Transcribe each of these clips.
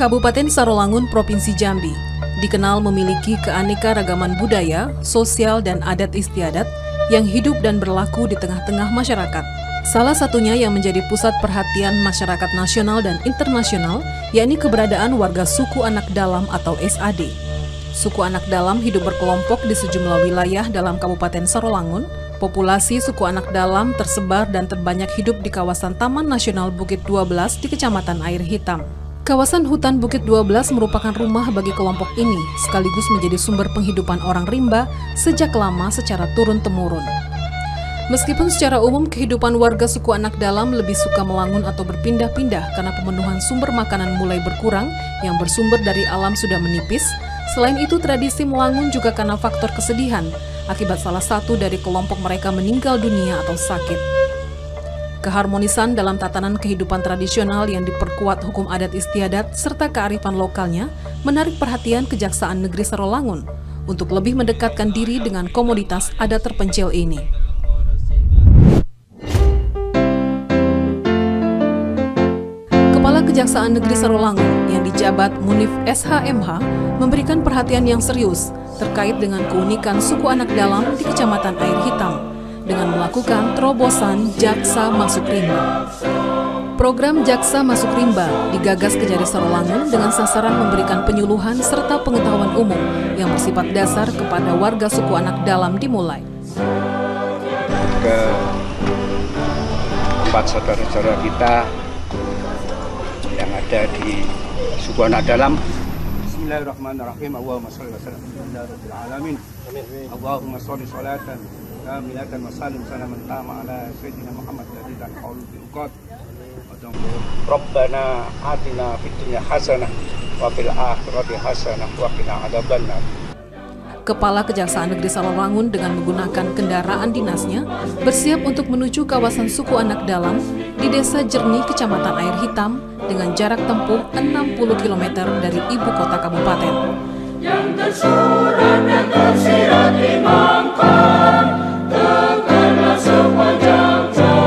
Kabupaten Sarolangun, Provinsi Jambi, dikenal memiliki keanekaragaman budaya, sosial, dan adat istiadat yang hidup dan berlaku di tengah-tengah masyarakat. Salah satunya yang menjadi pusat perhatian masyarakat nasional dan internasional, yakni keberadaan warga suku anak dalam atau SAD. Suku anak dalam hidup berkelompok di sejumlah wilayah dalam Kabupaten Sarolangun. Populasi suku anak dalam tersebar dan terbanyak hidup di kawasan Taman Nasional Bukit 12 di Kecamatan Air Hitam. Kawasan hutan Bukit 12 merupakan rumah bagi kelompok ini, sekaligus menjadi sumber penghidupan orang rimba sejak lama secara turun-temurun. Meskipun secara umum kehidupan warga suku anak dalam lebih suka melangun atau berpindah-pindah karena pemenuhan sumber makanan mulai berkurang yang bersumber dari alam sudah menipis, selain itu tradisi melangun juga karena faktor kesedihan akibat salah satu dari kelompok mereka meninggal dunia atau sakit. Keharmonisan dalam tatanan kehidupan tradisional yang diperkuat hukum adat istiadat serta kearifan lokalnya menarik perhatian Kejaksaan Negeri Sarolangun untuk lebih mendekatkan diri dengan komunitas adat terpencil ini. Kepala Kejaksaan Negeri Sarolangun yang dijabat Munif SHMH memberikan perhatian yang serius terkait dengan keunikan suku anak dalam di Kecamatan Air Hitam dengan melakukan terobosan Jaksa Masuk Rimba. Program Jaksa Masuk Rimba digagas Kejari Sarolangun dengan sasaran memberikan penyuluhan serta pengetahuan umum yang bersifat dasar kepada warga suku anak dalam dimulai. Ke empat saudara-saudara kita yang ada di suku anak dalam. Bismillahirrahmanirrahim. Allahumma sholli wa sallim ala rabbil alamin. Allahumma sholli sholatan kamilatan wa sallim salaman tama ala sayyidina Muhammad alladzi la haula wala quwwata Rabbana atina fid dunya hasanah wa fil akhirati hasanah wa qina adzabannar. Kepala Kejaksaan Negeri Sarolangun dengan menggunakan kendaraan dinasnya bersiap untuk menuju kawasan suku anak dalam di Desa Jernih, Kecamatan Air Hitam dengan jarak tempuh 60 km dari ibu kota kabupaten. Yang tersurat dan tersirat imamkan, tegaklah sepanjang zaman.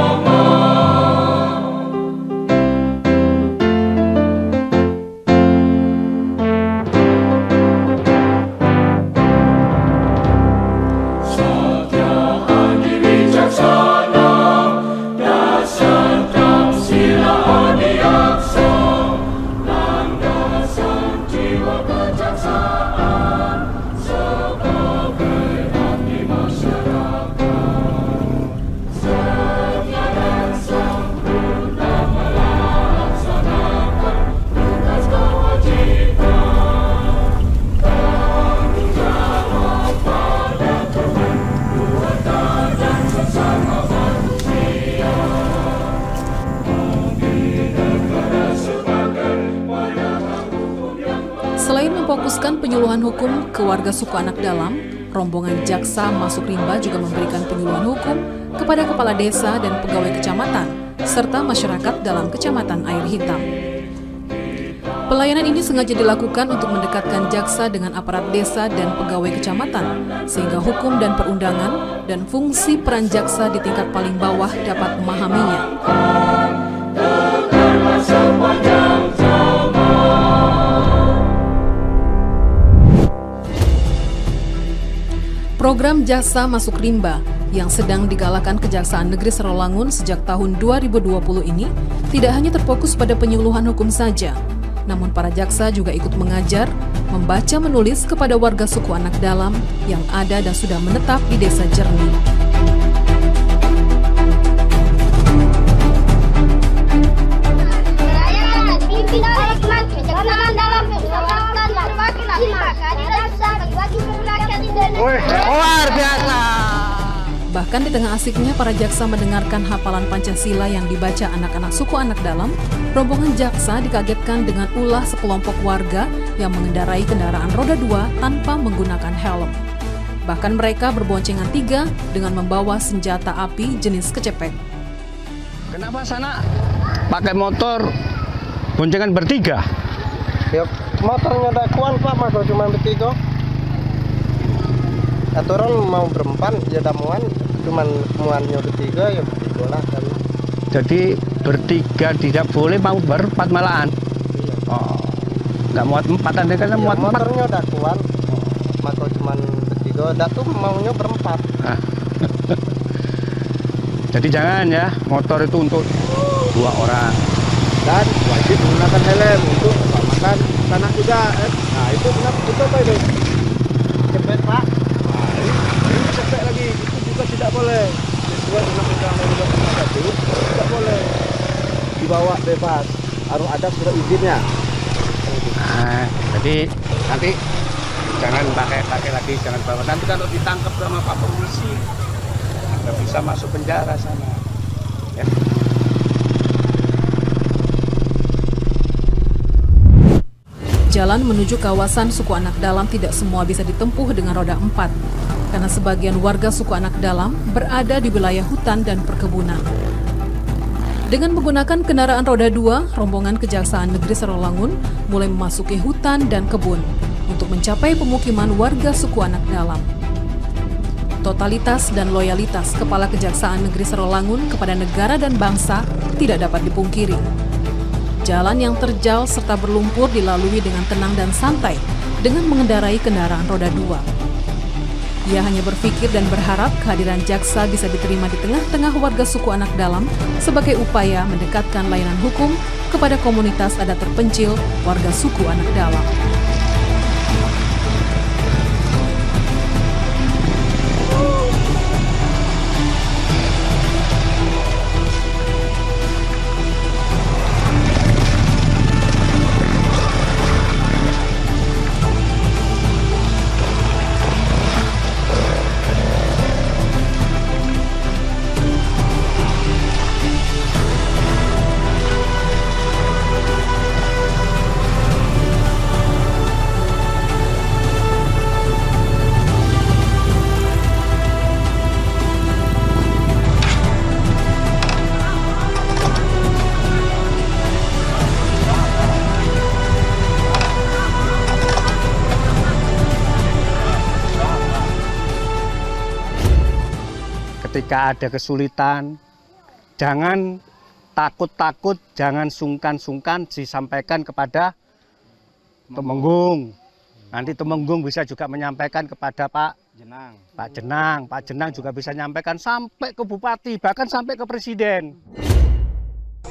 Selain memfokuskan penyuluhan hukum ke warga suku anak dalam, rombongan Jaksa Masuk Rimba juga memberikan penyuluhan hukum kepada kepala desa dan pegawai kecamatan, serta masyarakat dalam Kecamatan Air Hitam. Pelayanan ini sengaja dilakukan untuk mendekatkan jaksa dengan aparat desa dan pegawai kecamatan, sehingga hukum dan perundangan dan fungsi peran jaksa di tingkat paling bawah dapat memahaminya. Program Jaksa Masuk Rimba yang sedang digalakan Kejaksaan Negeri Sarolangun sejak tahun 2020 ini tidak hanya terfokus pada penyuluhan hukum saja, namun para jaksa juga ikut mengajar, membaca menulis kepada warga suku anak dalam yang ada dan sudah menetap di Desa Jernih. Luar biasa. Bahkan di tengah asiknya para jaksa mendengarkan hafalan Pancasila yang dibaca anak-anak suku anak dalam, rombongan jaksa dikagetkan dengan ulah sekelompok warga yang mengendarai kendaraan roda 2 tanpa menggunakan helm. Bahkan mereka berboncengan 3 dengan membawa senjata api jenis kecepek. Kenapa sana pakai motor boncengan bertiga? Ya, motornya tak kuat Pak, mas cuma bertiga. Aturan mau berempat, ya damuan, cuman muannya bertiga, ya bertiga lah kan. Jadi bertiga tidak boleh, mau berempat malahan. Iya. Oh. Nggak muat 4, Anda kan muat 4. Motornya udah kuat. Maka cuman bertiga, dah tuh maunya berempat. Nah. Jadi jangan ya, motor itu untuk 2 orang. Dan wajib menggunakan helm untuk keselamatan anak juga. Nah itu kenapa itu apa itu? Cepet Pak. Nah ini cepet lagi, itu juga tidak boleh. Sesuai dengan undang-undang nomor 1 tidak boleh dibawa bebas. Harus ada surat izinnya. Nah, jadi nanti jangan pakai lagi, jangan bawa. Nanti kalau ditangkap sama Pak Polisi, nggak bisa masuk penjara sana. Ya. Jalan menuju kawasan suku Anak Dalam tidak semua bisa ditempuh dengan roda 4, karena sebagian warga suku Anak Dalam berada di wilayah hutan dan perkebunan. Dengan menggunakan kendaraan roda 2, rombongan Kejaksaan Negeri Serolangun mulai memasuki hutan dan kebun untuk mencapai pemukiman warga suku Anak Dalam. Totalitas dan loyalitas Kepala Kejaksaan Negeri Serolangun kepada negara dan bangsa tidak dapat dipungkiri. Jalan yang terjal serta berlumpur dilalui dengan tenang dan santai dengan mengendarai kendaraan roda 2. Ia hanya berpikir dan berharap kehadiran jaksa bisa diterima di tengah-tengah warga suku Anak Dalam sebagai upaya mendekatkan layanan hukum kepada komunitas adat terpencil warga suku Anak Dalam. Ketika ada kesulitan, jangan takut-takut, jangan sungkan-sungkan disampaikan kepada Temenggung. Nanti Temenggung bisa juga menyampaikan kepada Pak Jenang. Pak Jenang juga bisa menyampaikan sampai ke Bupati, bahkan sampai ke Presiden.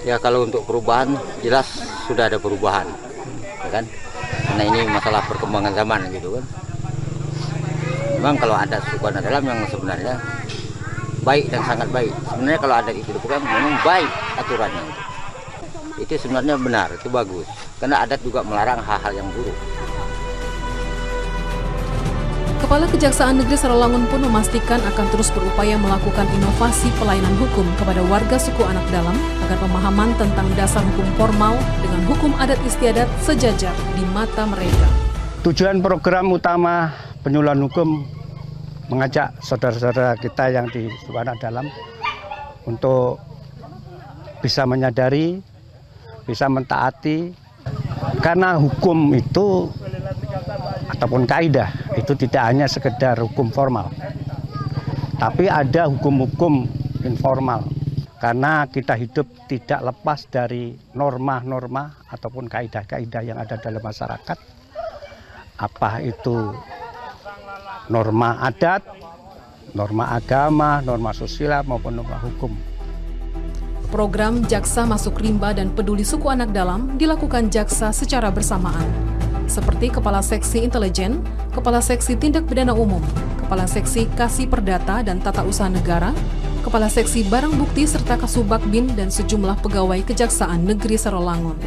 Ya kalau untuk perubahan jelas sudah ada perubahan, ya kan? Karena ini masalah perkembangan zaman gitu kan. Memang kalau ada suku Anak Dalam yang sebenarnya baik dan sangat baik. Sebenarnya kalau adat itu bukan memang baik aturannya. Itu sebenarnya benar, itu bagus. Karena adat juga melarang hal-hal yang buruk. Kepala Kejaksaan Negeri Serolangun pun memastikan akan terus berupaya melakukan inovasi pelayanan hukum kepada warga suku Anak Dalam agar pemahaman tentang dasar hukum formal dengan hukum adat istiadat sejajar di mata mereka. Tujuan program utama penyuluhan hukum mengajak saudara-saudara kita yang di suku Anak Dalam untuk bisa menyadari, bisa mentaati, karena hukum itu ataupun kaidah itu tidak hanya sekedar hukum formal, tapi ada hukum-hukum informal, karena kita hidup tidak lepas dari norma-norma ataupun kaidah-kaidah yang ada dalam masyarakat, apa itu norma adat, norma agama, norma sosial maupun norma hukum. Program Jaksa Masuk Rimba dan Peduli Suku Anak Dalam dilakukan jaksa secara bersamaan, seperti Kepala Seksi Intelijen, Kepala Seksi Tindak Pidana Umum, Kepala Seksi Kasih Perdata dan Tata Usaha Negara, Kepala Seksi Barang Bukti serta Kasubag Bin dan sejumlah pegawai Kejaksaan Negeri Serolangun.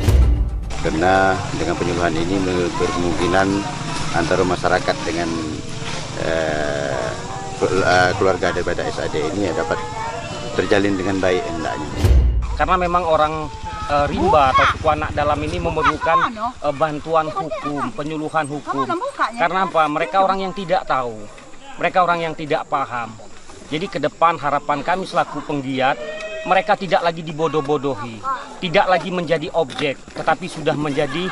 Karena dengan penyuluhan ini berkemungkinan antara masyarakat dengan keluarga daripada SAD ini dapat terjalin dengan baik hendaknya. Karena memang orang rimba atau suku Anak Dalam ini memerlukan bantuan hukum, penyuluhan hukum. Karena apa? Mereka orang yang tidak tahu, mereka orang yang tidak paham. Jadi ke depan harapan kami selaku penggiat, mereka tidak lagi dibodoh-bodohi, tidak lagi menjadi objek, tetapi sudah menjadi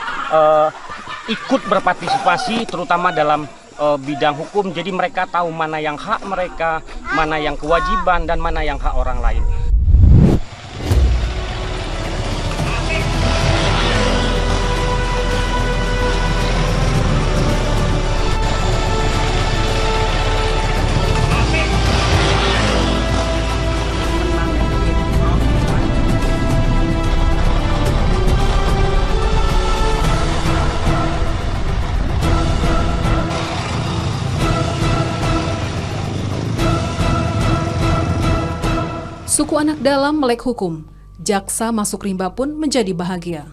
ikut berpartisipasi terutama dalam bidang hukum. Jadi mereka tahu mana yang hak mereka, mana yang kewajiban, dan mana yang hak orang lain. Suku anak dalam melek hukum, jaksa masuk rimba pun menjadi bahagia.